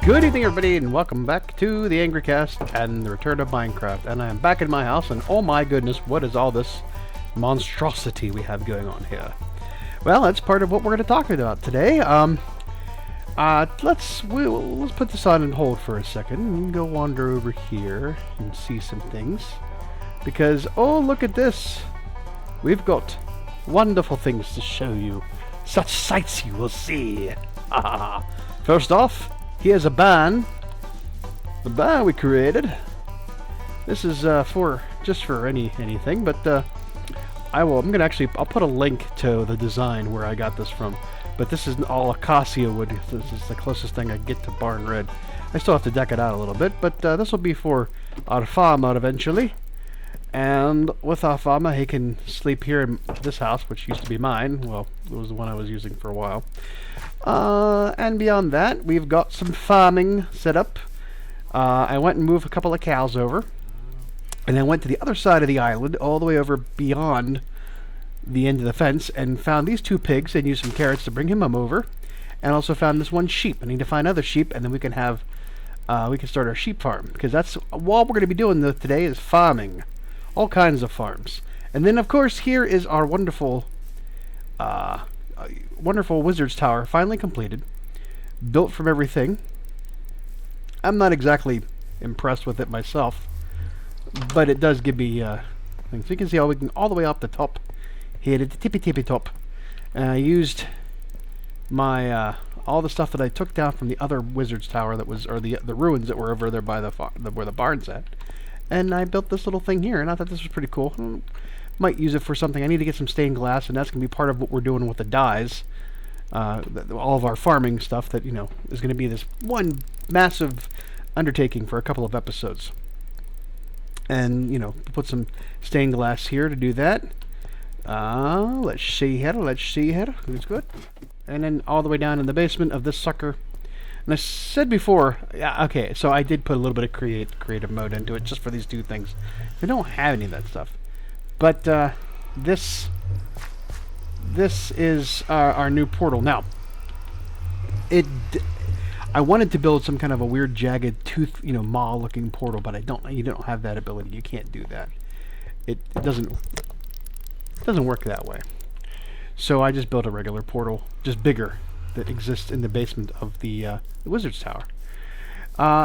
Good evening, everybody, and welcome back to the Angry Cast and the Return of Minecraft. And I am back in my house, and oh my goodness, what is all this monstrosity we have going on here? Well, that's part of what we're going to talk about today. Let's put this on hold for a second and go wander over here and see some things. Because, oh, look at this. We've got wonderful things to show you. Such sights you will see. First off, here's a barn. The barn we created. This is just for anything, but I'll put a link to the design where I got this from. But this is all acacia wood. This is the closest thing I get to barn red. I still have to deck it out a little bit, but this will be for our farmer eventually. And with our farmer, he can sleep here in this house, which used to be mine. Well, it was the one I was using for a while. And beyond that, we've got some farming set up. I went and moved a couple of cows over. And I went to the other side of the island, all the way over beyond the end of the fence, and found these two pigs and used some carrots to bring him over. And also found this one sheep. I need to find other sheep, and then we can start our sheep farm. Because that's all we're going to be doing today is farming. All kinds of farms. And then, of course, here is our wonderful wizard's tower, finally completed. Built from everything. I'm not exactly impressed with it myself, but it does give me things. So you can see how we can all the way up the top here at the tippy top. And I used my all the stuff that I took down from the other wizard's tower or the ruins that were over there by where the barn's at. And I built this little thing here, and I thought this was pretty cool. Might use it for something. I need to get some stained glass, and that's going to be part of what we're doing with the dyes. All of our farming stuff that, is going to be this one massive undertaking for a couple of episodes. And, put some stained glass here to do that. Let's see here. It's good. And then all the way down in the basement of this sucker. And I said before, okay, so I did put a little bit of creative mode into it just for these two things. They don't have any of that stuff. But this is our new portal. Now, I wanted to build some kind of a weird jagged tooth, maw-looking portal, but you don't have that ability. You can't do that. It doesn't work that way. So I just built a regular portal, just bigger, that exists in the basement of the wizard's tower.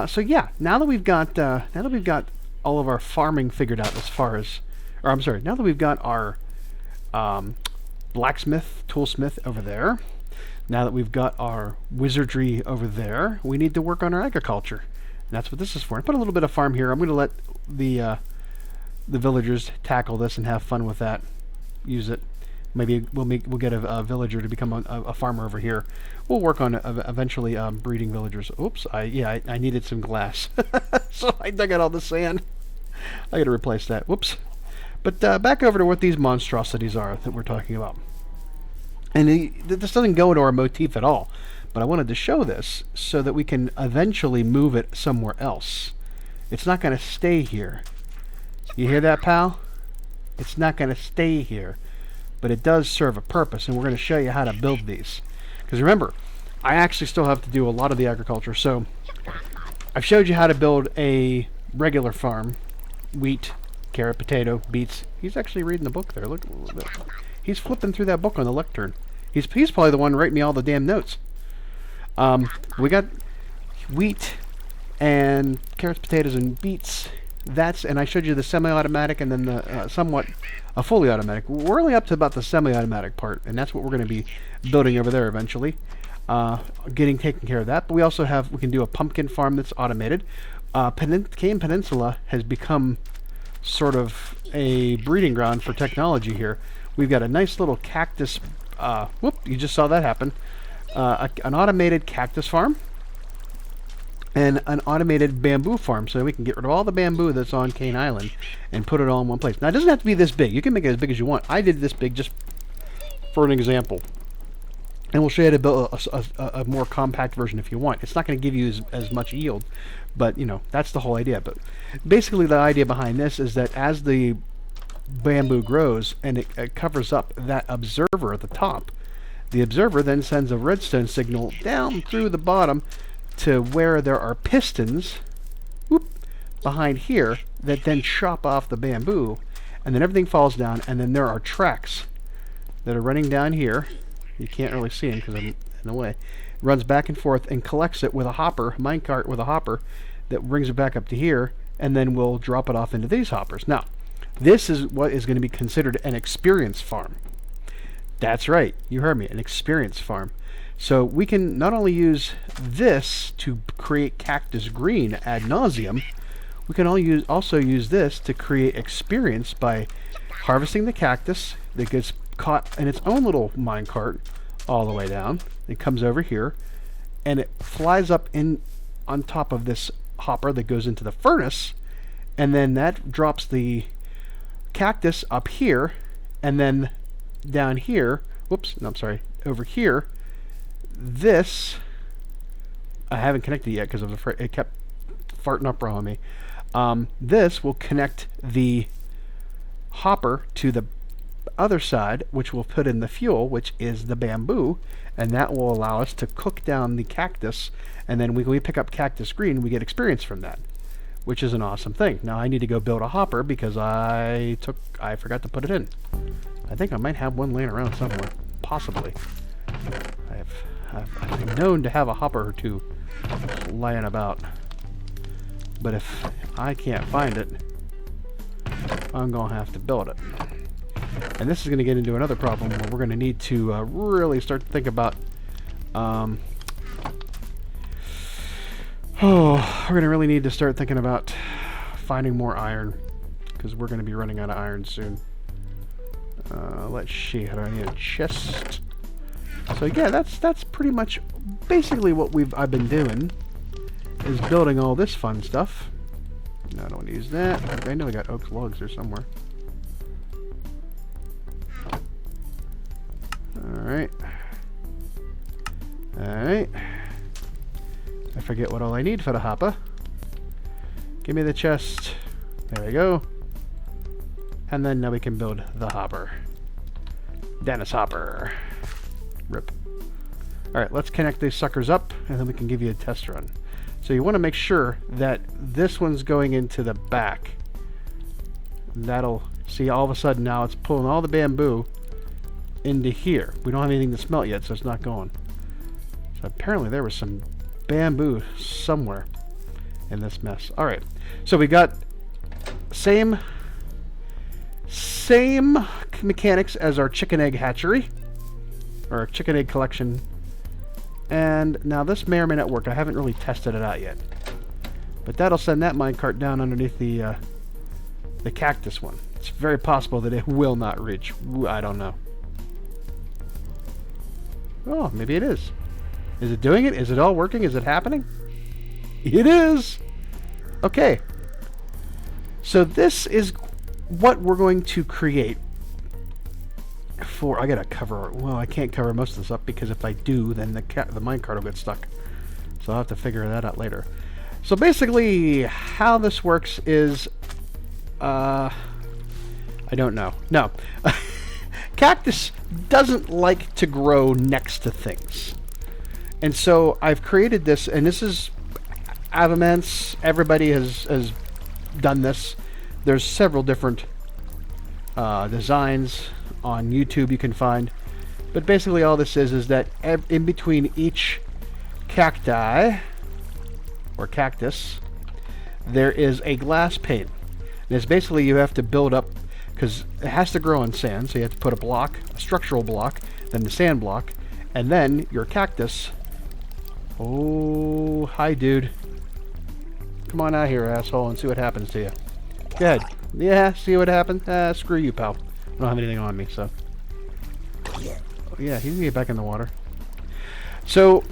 So yeah, now that we've got all of our farming figured out now that we've got our blacksmith, toolsmith over there, now that we've got our wizardry over there, we need to work on our agriculture. And that's what this is for. I put a little bit of farm here. I'm going to let the villagers tackle this and have fun with that. Use it. Maybe we'll get a villager to become a farmer over here. We'll work on eventually breeding villagers. Oops, I needed some glass, so I dug out all the sand. I got to replace that. Whoops. But back over to what these monstrosities are that we're talking about. And this doesn't go into our motif at all, but I wanted to show this so that we can eventually move it somewhere else. It's not going to stay here. You hear that, pal? It's not going to stay here. But it does serve a purpose, and we're going to show you how to build these. Because remember, I actually still have to do a lot of the agriculture. So I've showed you how to build a regular farm. Wheat, carrot, potato, beets. He's actually reading the book there. Look, he's flipping through that book on the lectern. He's probably the one writing me all the damn notes. We got wheat and carrots, potatoes, and beets. And I showed you the semi-automatic and then the a fully automatic. We're only up to about the semi-automatic part, and that's what we're going to be building over there eventually. Taking care of that. But we can do a pumpkin farm that's automated. Cane Peninsula has become sort of a breeding ground for technology here. We've got a nice little cactus. You just saw that happen. An automated cactus farm. And an automated bamboo farm, so we can get rid of all the bamboo that's on Cane Island and put it all in one place. Now, it doesn't have to be this big. You can make it as big as you want. I did this big just for an example. And we'll show you how to build a more compact version if you want. It's not going to give you as much yield, but, that's the whole idea. But basically, the idea behind this is that as the bamboo grows and it covers up that observer at the top, the observer then sends a redstone signal down through the bottom to where there are pistons, whoop, behind here that then chop off the bamboo, and then everything falls down, and then there are tracks that are running down here. You can't really see them because I'm in the way. It runs back and forth and collects it with a hopper, minecart with a hopper, that brings it back up to here, and then we'll drop it off into these hoppers. Now, this is what is going to be considered an experience farm. That's right, you heard me, an experience farm. So we can not only use this to create cactus green ad nauseum, we can also use this to create experience by harvesting the cactus that gets caught in its own little minecart all the way down. It comes over here, and it flies up in on top of this hopper that goes into the furnace, and then that drops the cactus up here, and then down here, whoops, no, I'm sorry, over here, this, I haven't connected yet because I was afraid it kept farting up on me. This will connect the hopper to the other side, which will put in the fuel, which is the bamboo, and that will allow us to cook down the cactus, and then when we pick up cactus green, we get experience from that, which is an awesome thing. Now I need to go build a hopper because I forgot to put it in. I think I might have one laying around somewhere, possibly. I've been known to have a hopper or two laying about, but if I can't find it, I'm gonna have to build it. And this is going to get into another problem where we're going to need to really start to think about we're going to really need to start thinking about finding more iron, because we're going to be running out of iron soon. Let's see, how do I need a chest? So yeah, that's pretty much basically what I've been doing, is building all this fun stuff. No, I don't want to use that. I know I got oak logs there somewhere. Alright. Alright. I forget what all I need for the hopper. Give me the chest. There we go. And then now we can build the hopper. Dennis Hopper. Rip. Alright, let's connect these suckers up, and then we can give you a test run. So you want to make sure that this one's going into the back. That'll, see, all of a sudden now it's pulling all the bamboo into here. We don't have anything to smelt yet, so it's not going. So apparently there was some bamboo somewhere in this mess. Alright, so we got same mechanics as our chicken egg hatchery, or our chicken egg collection. And now this may or may not work. I haven't really tested it out yet. But that'll send that minecart down underneath the cactus one. It's very possible that it will not reach. I don't know. Oh, maybe it is. Is it doing it? Is it all working? Is it happening? It is! Okay. So this is what we're going to create for... I gotta cover... Well, I can't cover most of this up because if I do, then the minecart will get stuck. So I'll have to figure that out later. So basically, how this works is... I don't know. No. Cactus doesn't like to grow next to things. And so I've created this, and this is Avamance. Everybody has done this. There's several different designs on YouTube you can find. But basically all this is that in between each cacti, or cactus, there is a glass pane. And it's basically you have to build up, because it has to grow on sand, so you have to put a block, a structural block, then the sand block, and then your cactus... Oh, hi dude. Come on out here, asshole, and see what happens to you. Go ahead. Yeah, see what happens? Screw you, pal. I don't have anything on me, so... Oh, yeah, he can get back in the water. So,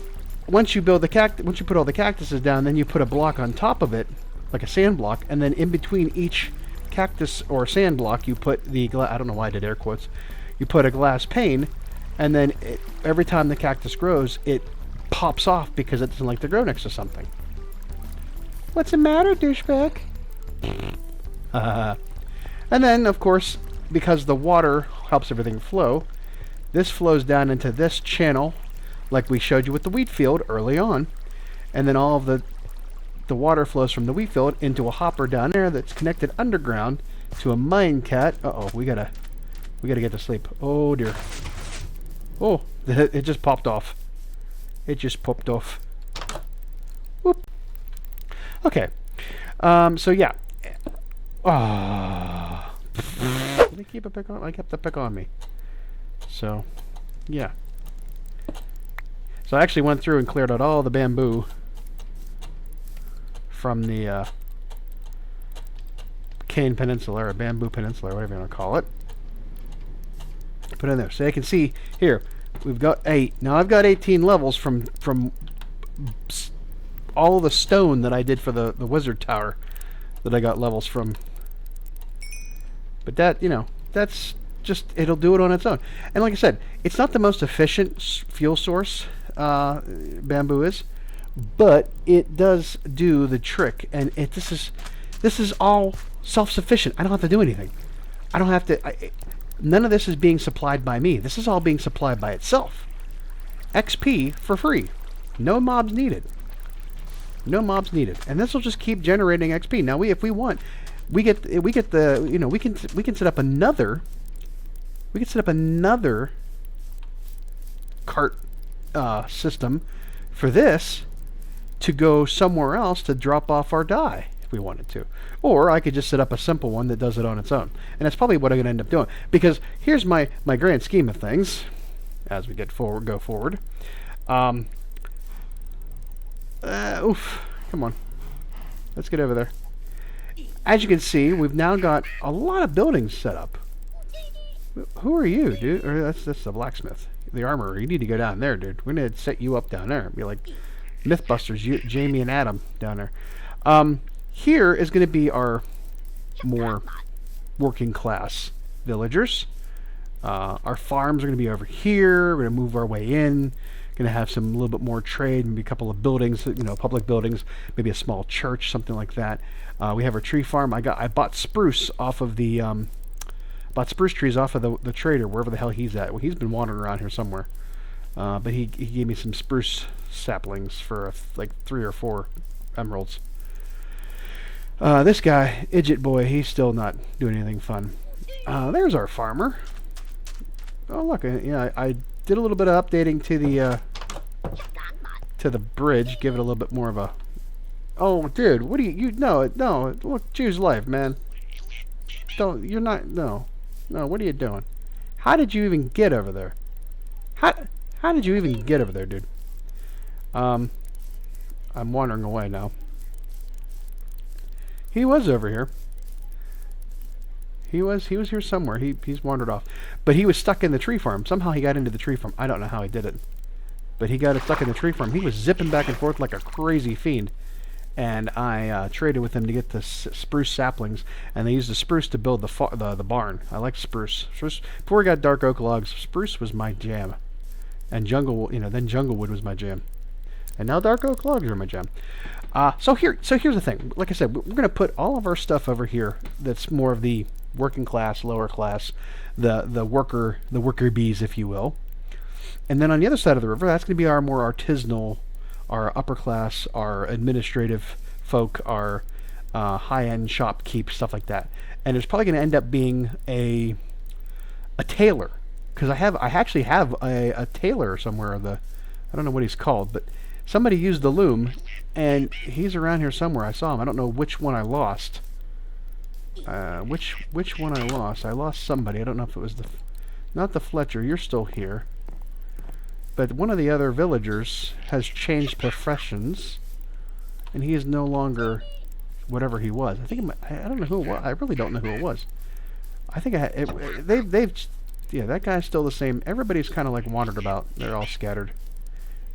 once you build the once you put all the cactuses down, then you put a block on top of it, like a sand block, and then in between each cactus or sand block, you put the I don't know why I did air quotes. You put a glass pane, and then every time the cactus grows, it pops off because it doesn't like to grow next to something. What's the matter, douchebag? And then, of course, because the water helps everything flow, this flows down into this channel, like we showed you with the wheat field early on, and then all of the water flows from the wheat field into a hopper down there that's connected underground to a mine cat. Uh-oh, we gotta get to sleep. Oh dear. Oh, it just popped off. It just popped off. Whoop. Okay. So yeah. Ah. They keep a pick on. I kept the pick on me. So, yeah. So I actually went through and cleared out all the bamboo from the Cane Peninsula, or Bamboo Peninsula, or whatever you want to call it. Put it in there. So you can see here, we've got 8. Now I've got 18 levels from all the stone that I did for the wizard tower that I got levels from. But that, that's just, it'll do it on its own. And like I said, it's not the most efficient fuel source, bamboo is, but it does do the trick. And this is all self-sufficient. I don't have to do anything. I don't have to. None of this is being supplied by me. This is all being supplied by itself. XP for free. No mobs needed. No mobs needed. And this will just keep generating XP. Now if we want, we can set up another cart system for this to go somewhere else to drop off our dye if we wanted to. Or I could just set up a simple one that does it on its own. And that's probably what I'm going to end up doing. Because here's my grand scheme of things as we go forward. Oof. Come on. Let's get over there. As you can see, we've now got a lot of buildings set up. Who are you, dude? Or that's the blacksmith. The armorer. You need to go down there, dude. We're going to set you up down there. Be like Mythbusters, Jamie and Adam down there. Here is going to be our more working class villagers. Our farms are going to be over here. We're going to move our way in. Going to have some a little bit more trade, maybe a couple of buildings, public buildings, maybe a small church, something like that. We have our tree farm. I bought spruce off of the bought spruce trees off of the trader, wherever the hell he's at. Well, he's been wandering around here somewhere. But he gave me some spruce saplings for like 3 or 4 emeralds. This guy, Idjit Boy, he's still not doing anything fun. There's our farmer. Oh look, I did a little bit of updating to the bridge, give it a little bit more of a. Oh, dude, what do you no? Look, choose life, man. You're not. No, what are you doing? How did you even get over there? How did you even get over there, dude? I'm wandering away now. He was over here. He was here somewhere. He's wandered off. But he was stuck in the tree farm. Somehow he got into the tree farm. I don't know how he did it. But he got stuck in the tree farm. He was zipping back and forth like a crazy fiend. And I traded with him to get the spruce saplings. And they used the spruce to build the barn. I like spruce. Before we got dark oak logs, spruce was my jam. And then junglewood was my jam. And now dark oak logs are my jam. So here's the thing. Like I said, we're going to put all of our stuff over here that's more of the working class, lower class, the worker bees, if you will. And then on the other side of the river, that's going to be our more artisanal, our upper class, our administrative folk, our high-end shopkeep, stuff like that. And it's probably going to end up being a tailor, because I actually have a tailor somewhere. I don't know what he's called, but somebody used the loom, and he's around here somewhere. I saw him. I don't know which one I lost. Which one I lost? I lost somebody. I don't know if it was not the Fletcher. You're still here. But one of the other villagers has changed professions, and he is no longer whatever he was. I don't know who it was. I really don't know who it was. I think that guy's still the same. Everybody's kind of like wandered about. They're all scattered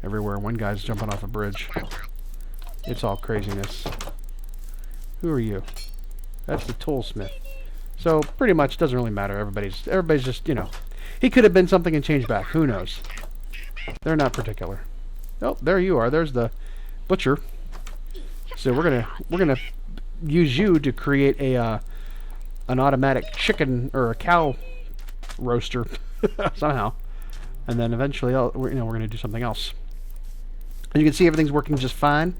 everywhere. One guy's jumping off a bridge. It's all craziness. Who are you? That's the toolsmith. So pretty much doesn't really matter. Everybody's just, he could have been something and changed back. Who knows? They're not particular. Oh, there you are. There's the butcher. So we're gonna use you to create an automatic chicken or a cow roaster somehow, and then eventually we're gonna do something else. And you can see everything's working just fine.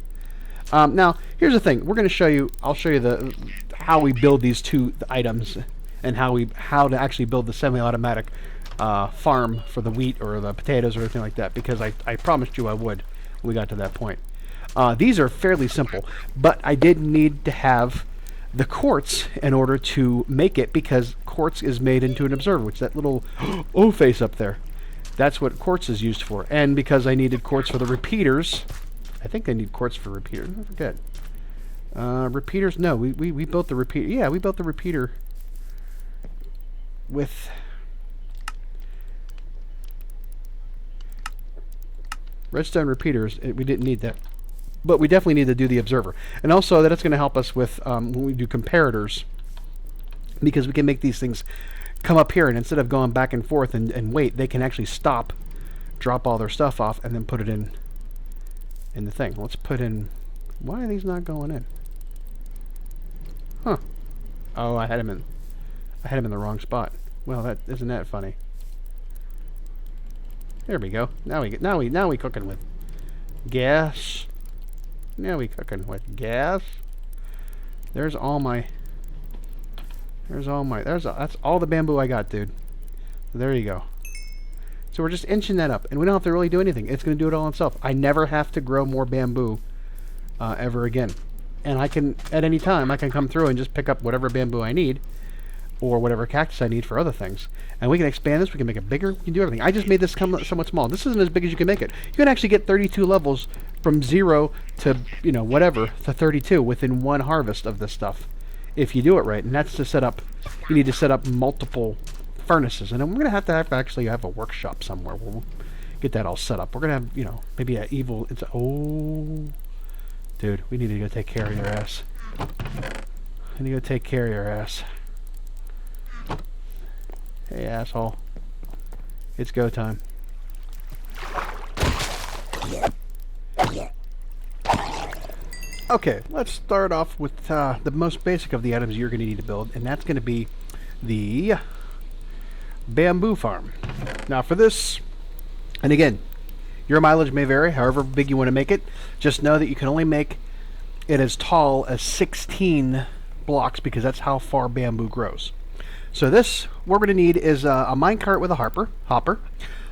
Now, here's the thing. We're going to show you. I'll show you how we build these two items, and how to actually build the semi-automatic farm for the wheat or the potatoes or anything like that. Because I promised you I would when we got to that point. These are fairly simple, but I did need to have the quartz in order to make it, because quartz is made into an observer, which is that little O face up there. That's what quartz is used for. And because I needed quartz for the repeaters, I think I need quartz for repeaters. I forget. Repeaters? No, we built the repeater. Yeah, we built the repeater with redstone repeaters. We didn't need that. But we definitely need to do the observer. And also that's going to help us with when we do comparators, because we can make these things come up here, and instead of going back and forth and wait, they can actually stop, drop all their stuff off, and then put it in the thing. Let's put in... Why are these not going in? Huh. Oh, I had him in the wrong spot. Well, isn't that funny? There we go. Now we cooking with gas. Now we cooking with gas. That's all the bamboo I got, dude. There you go. So we're just inching that up, and we don't have to really do anything. It's going to do it all itself. I never have to grow more bamboo ever again. And I can, at any time, I can come through and just pick up whatever bamboo I need, or whatever cactus I need for other things. And we can expand this, we can make it bigger, we can do everything. I just made this somewhat small. This isn't as big as you can make it. You can actually get 32 levels from 0 to, whatever, to 32 within one harvest of this stuff, if you do it right. And that's to set up, you need to set up multiple furnaces. And then we're going to have actually have a workshop somewhere where we'll get that all set up. We're going to have, maybe an evil, oh, dude, we need to go take care of your ass. I need to go take care of your ass. Hey, asshole. It's go time. Okay, let's start off with the most basic of the items you're going to need to build, and that's going to be the bamboo farm. Now for this, and again, your mileage may vary, however big you want to make it. Just know that you can only make it as tall as 16 blocks, because that's how far bamboo grows. So this, what we're going to need is a minecart with a hopper,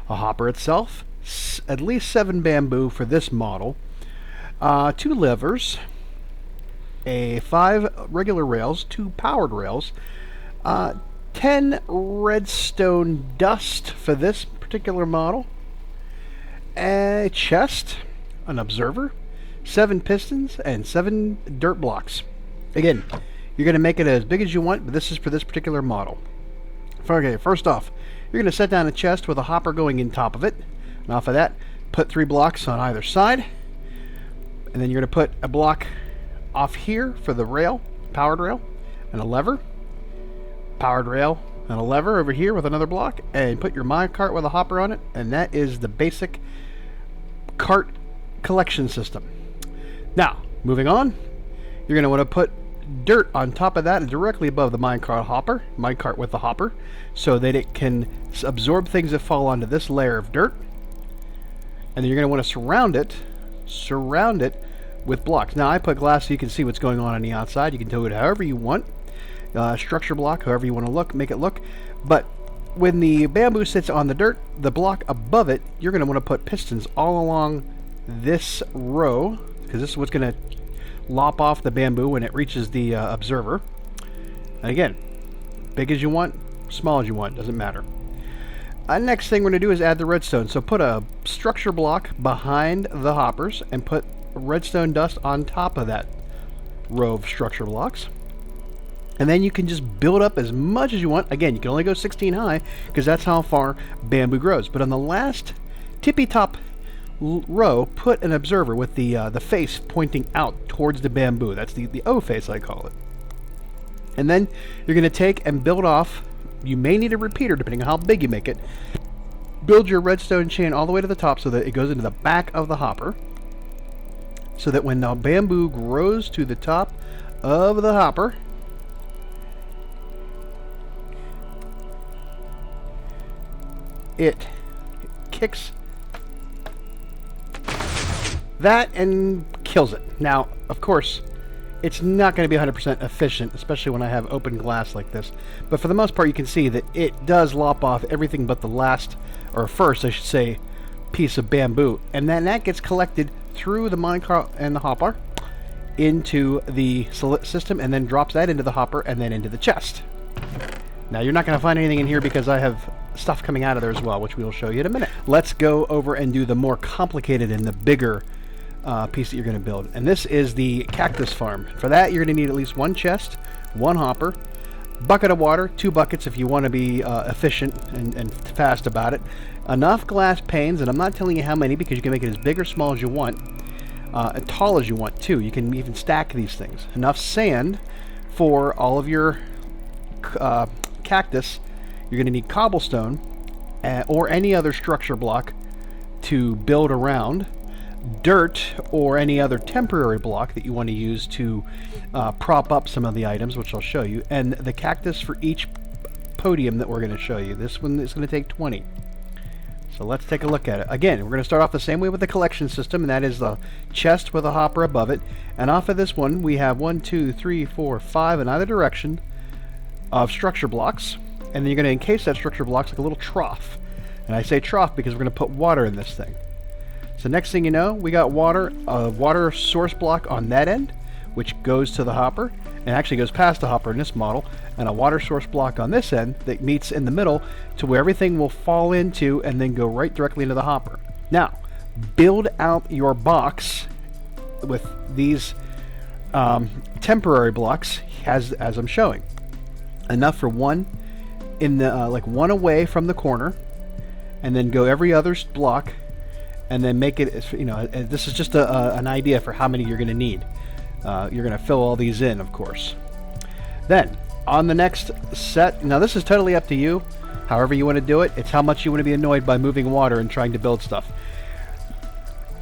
a hopper itself, at least 7 bamboo for this model, 2 levers, 5 regular rails, 2 powered rails, 10 redstone dust for this particular model, a chest, an observer, 7 pistons, and 7 dirt blocks. Again, you're going to make it as big as you want, but this is for this particular model. Okay, first off, you're going to set down a chest with a hopper going in top of it. And off of that, put 3 blocks on either side. And then you're going to put a block off here for the rail, powered rail, and a lever. Powered rail and a lever over here with another block. And put your minecart with a hopper on it. And that is the basic cart collection system. Now, moving on, you're going to want to put dirt on top of that and directly above the minecart with the hopper, so that it can absorb things that fall onto this layer of dirt. And then you're going to want to surround it with blocks. Now I put glass so you can see what's going on the outside. You can do it however you want. Structure block, however you want to make it look. But when the bamboo sits on the dirt, the block above it, you're going to want to put pistons all along this row, because this is what's going to lop off the bamboo when it reaches the observer. And again, big as you want, small as you want, doesn't matter. Next thing we're going to do is add the redstone. So put a structure block behind the hoppers and put redstone dust on top of that row of structure blocks. And then you can just build up as much as you want. Again, you can only go 16 high, because that's how far bamboo grows. But on the last tippy top row, put an observer with the face pointing out towards the bamboo. That's the O face, I call it. And then you're going to take and build off. You may need a repeater depending on how big you make it. Build your redstone chain all the way to the top so that it goes into the back of the hopper, so that when the bamboo grows to the top of the hopper, it kicks That and kills it. Now, of course, it's not going to be 100% efficient, especially when I have open glass like this. But for the most part, you can see that it does lop off everything but the last, or first, I should say, piece of bamboo. And then that gets collected through the minecart and the hopper into the system, and then drops that into the hopper and then into the chest. Now, you're not going to find anything in here because I have stuff coming out of there as well, which we will show you in a minute. Let's go over and do the more complicated and the bigger piece that you're going to build. And this is the cactus farm. For that, you're going to need at least one chest, one hopper, bucket of water, 2 buckets if you want to be efficient and fast about it, enough glass panes, and I'm not telling you how many because you can make it as big or small as you want, as tall as you want too. You can even stack these things. Enough sand for all of your cactus. You're going to need cobblestone or any other structure block to build around, dirt or any other temporary block that you want to use to prop up some of the items, which I'll show you, and the cactus for each podium that we're going to show you. This one is going to take 20. So let's take a look at it. Again, we're going to start off the same way with the collection system, and that is the chest with a hopper above it. And off of this one, we have 1, 2, 3, 4, 5 in either direction of structure blocks. And then you're going to encase that structure blocks like a little trough. And I say trough because we're going to put water in this thing. So next thing you know, we got water, a water source block on that end, which goes to the hopper, and actually goes past the hopper in this model, and a water source block on this end that meets in the middle to where everything will fall into and then go right directly into the hopper. Now, build out your box with these temporary blocks as I'm showing. Enough for one in the like one away from the corner, and then go every other block, and then make it, you know, this is just an idea for how many you're going to need. You're going to fill all these in, of course. Then, on the next set, now this is totally up to you, however you want to do it. It's how much you want to be annoyed by moving water and trying to build stuff.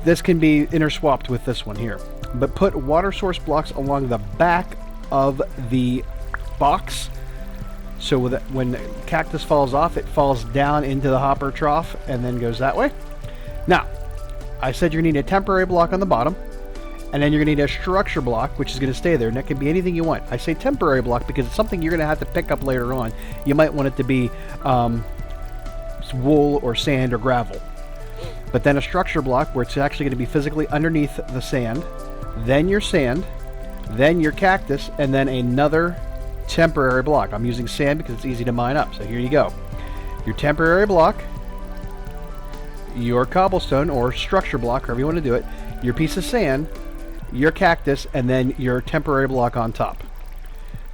This can be interswapped with this one here. But put water source blocks along the back of the box, so that when the cactus falls off, it falls down into the hopper trough and then goes that way. Now, I said you're going to need a temporary block on the bottom, and then you're going to need a structure block, which is going to stay there, and that can be anything you want. I say temporary block because it's something you're going to have to pick up later on. You might want it to be wool or sand or gravel. But then a structure block where it's actually going to be physically underneath the sand, then your sand, then your cactus, and then another temporary block. I'm using sand because it's easy to mine up, so here you go. Your temporary block, your cobblestone or structure block, however you want to do it, your piece of sand, your cactus, and then your temporary block on top.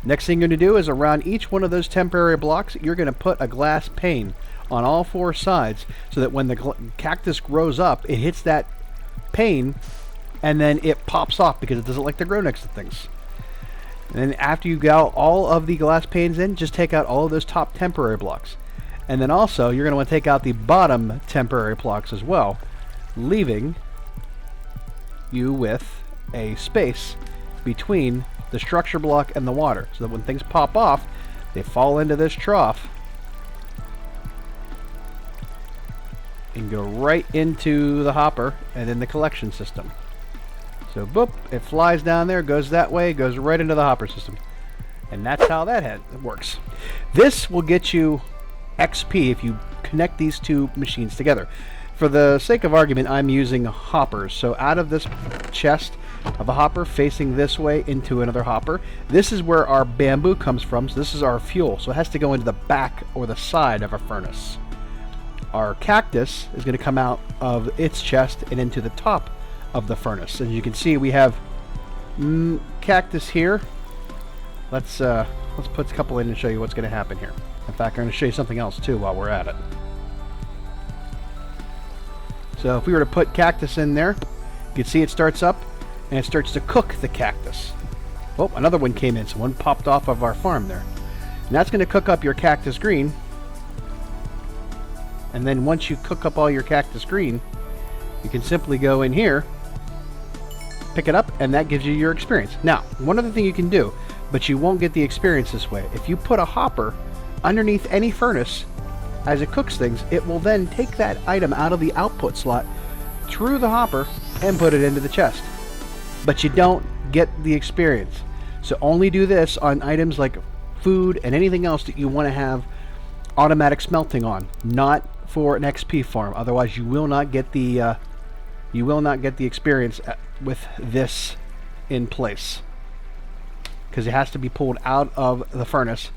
Next thing you're going to do is around each one of those temporary blocks, you're going to put a glass pane on all 4 sides so that when the cactus grows up, it hits that pane and then it pops off because it doesn't like to grow next to things. And then after you got all of the glass panes in, just take out all of those top temporary blocks. And then also, you're going to want to take out the bottom temporary blocks as well, leaving you with a space between the structure block and the water, so that when things pop off, they fall into this trough and go right into the hopper and in the collection system. So boop, it flies down there, goes that way, goes right into the hopper system. And that's how that works. This will get you XP if you connect these 2 machines together. For the sake of argument, I'm using hoppers. So out of this chest of a hopper facing this way into another hopper, this is where our bamboo comes from. So this is our fuel. So it has to go into the back or the side of a furnace. Our cactus is going to come out of its chest and into the top of the furnace. As you can see, we have cactus here. Let's put a couple in and show you what's going to happen here. In fact, I'm going to show you something else too while we're at it. So if we were to put cactus in there, you can see it starts up and it starts to cook the cactus. Oh, another one came in, so one popped off of our farm there. And that's going to cook up your cactus green. And then once you cook up all your cactus green, you can simply go in here, pick it up, and that gives you your experience. Now, one other thing you can do, but you won't get the experience this way. If you put a hopper underneath any furnace as it cooks things, it will then take that item out of the output slot through the hopper, and put it into the chest. But you don't get the experience. So only do this on items like food and anything else that you want to have automatic smelting on, not for an XP farm. Otherwise, you will not get the experience with this in place, because it has to be pulled out of the furnace,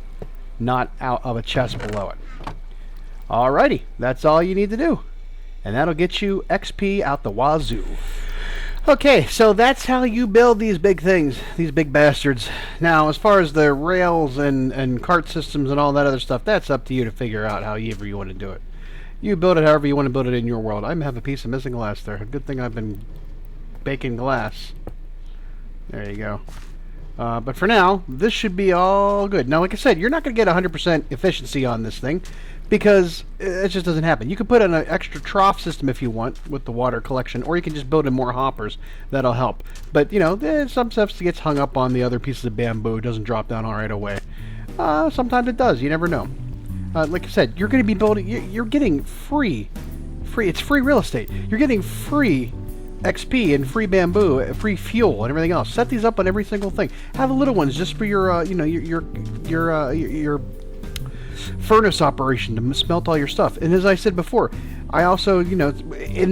not out of a chest below it. Alrighty, that's all you need to do, and that'll get you XP out the wazoo. Okay, so that's how you build these big things, these big bastards. Now, as far as the rails and cart systems and all that other stuff, that's up to you to figure out however you want to do it. You build it however you want to build it in your world. I have a piece of missing glass there. Good thing I've been baking glass. There you go. But for now, this should be all good. Now, like I said, you're not going to get 100% efficiency on this thing, because it just doesn't happen. You can put in an extra trough system if you want with the water collection, or you can just build in more hoppers. That'll help. But, you know, some stuff gets hung up on the other pieces of bamboo. It doesn't drop down all right away. Sometimes it does. You never know. Like I said, you're going to be building... You're getting free... It's free real estate. You're getting free XP and free bamboo, free fuel and everything else. Set these up on every single thing. Have the little ones just for your, your furnace operation to smelt all your stuff. And as I said before, I also, in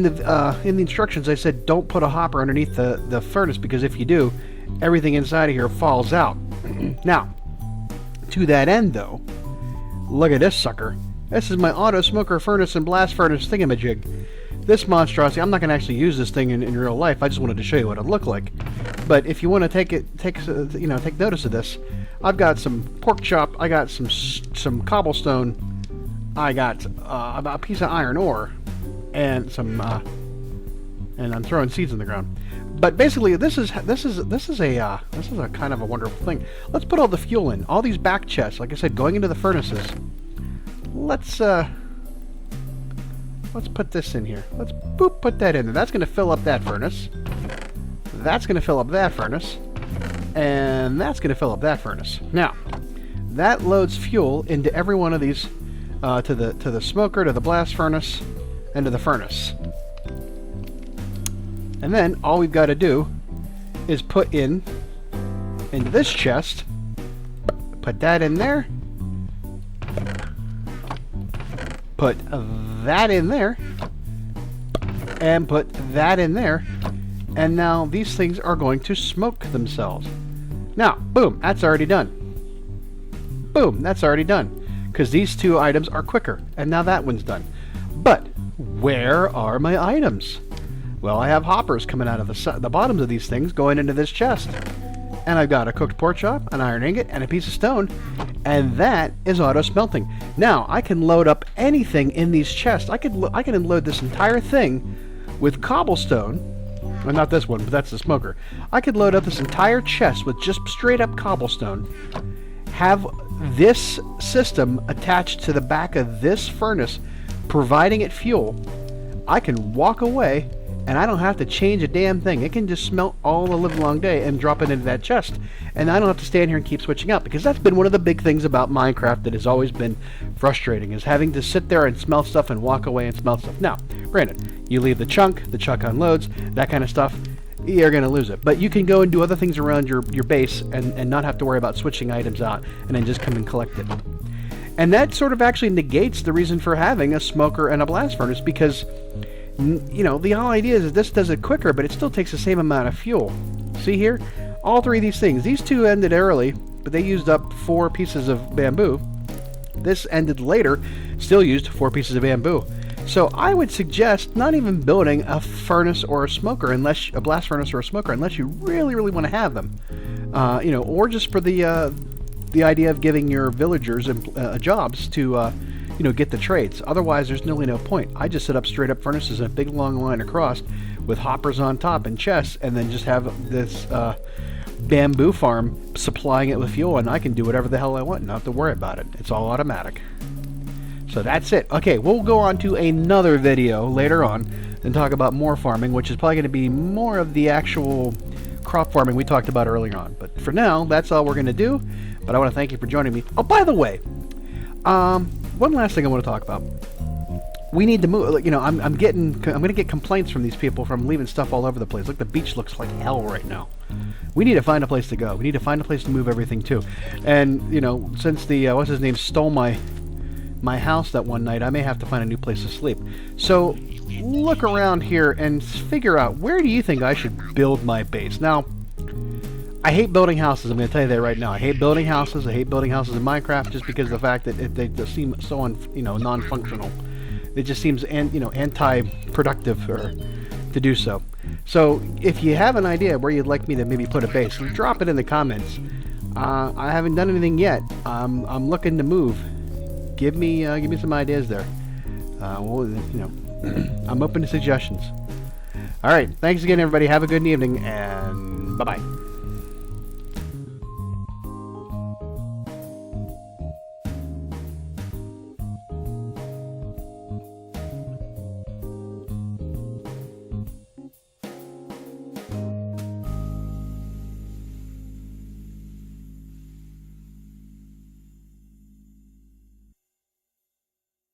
the instructions I said don't put a hopper underneath the furnace, because if you do, everything inside of here falls out. Now, to that end though, look at this sucker. This is my auto smoker furnace and blast furnace thingamajig. This monstrosity, I'm not going to actually use this thing in real life. I just wanted to show you what it looked like. But if you want to take notice of this, I've got some pork chop, I got some cobblestone, I got a piece of iron ore, and some and I'm throwing seeds in the ground. But basically, this is a kind of a wonderful thing. Let's put all the fuel in, all these back chests. Like I said, going into the furnaces. Let's put this in here. Let's put that in there. That's going to fill up that furnace. That's going to fill up that furnace. And that's going to fill up that furnace. Now, that loads fuel into every one of these, to the smoker, to the blast furnace, and to the furnace. And then all we've got to do is put into this chest, put that in there, put that in there, and put that in there, and now these things are going to smoke themselves. Now, boom, that's already done. Boom, that's already done, because these two items are quicker, and now that one's done. But where are my items? Well, I have hoppers coming out of the bottoms of these things going into this chest. And I've got a cooked pork chop, an iron ingot, and a piece of stone, and that is auto smelting. Now I can load up anything in these chests. I can load this entire thing with cobblestone. Well, not this one, but that's the smoker. I could load up this entire chest with just straight up cobblestone. Have this system attached to the back of this furnace, providing it fuel. I can walk away, and I don't have to change a damn thing. It can just smelt all the live long day and drop it into that chest. And I don't have to stand here and keep switching out, because that's been one of the big things about Minecraft that has always been frustrating, is having to sit there and smelt stuff and walk away and smelt stuff. Now, granted, you leave the chunk unloads, that kind of stuff, you're going to lose it. But you can go and do other things around your base and not have to worry about switching items out and then just come and collect it. And that sort of actually negates the reason for having a smoker and a blast furnace, because the whole idea is that this does it quicker, but it still takes the same amount of fuel. See here? All three of these things. These two ended early, but they used up 4 pieces of bamboo. This ended later, still used 4 pieces of bamboo. So I would suggest not even building a furnace or a smoker, unless a blast furnace or a smoker, unless you really, really want to have them. Or just for the idea of giving your villagers jobs to get the trades. Otherwise, there's really no point. I just set up straight up furnaces in a big long line across with hoppers on top and chests, and then just have this bamboo farm supplying it with fuel, and I can do whatever the hell I want, not have to worry about it. It's all automatic. So that's it. Okay, we'll go on to another video later on and talk about more farming, which is probably going to be more of the actual crop farming we talked about earlier on. But for now, that's all we're going to do. But I want to thank you for joining me. Oh, by the way, one last thing I want to talk about. we need to move. You know, I'm gonna get complaints from these people from leaving stuff all over the place. Look, the beach looks like hell right now. We need to find a place to go. We need to find a place to move everything to. And you know, since the what's his name stole my house that one night, I may have to find a new place to sleep. So look around here and figure out, where do you think I should build my base? Now, I hate building houses. I'm going to tell you that right now. I hate building houses. I hate building houses in Minecraft just because of the fact that they just seem so non-functional. It just seems anti-productive to do so. So if you have an idea where you'd like me to maybe put a base, drop it in the comments. I haven't done anything yet. I'm looking to move. Give me some ideas there. Well, you know, I'm open to suggestions. All right. Thanks again, everybody. Have a good evening, and bye-bye.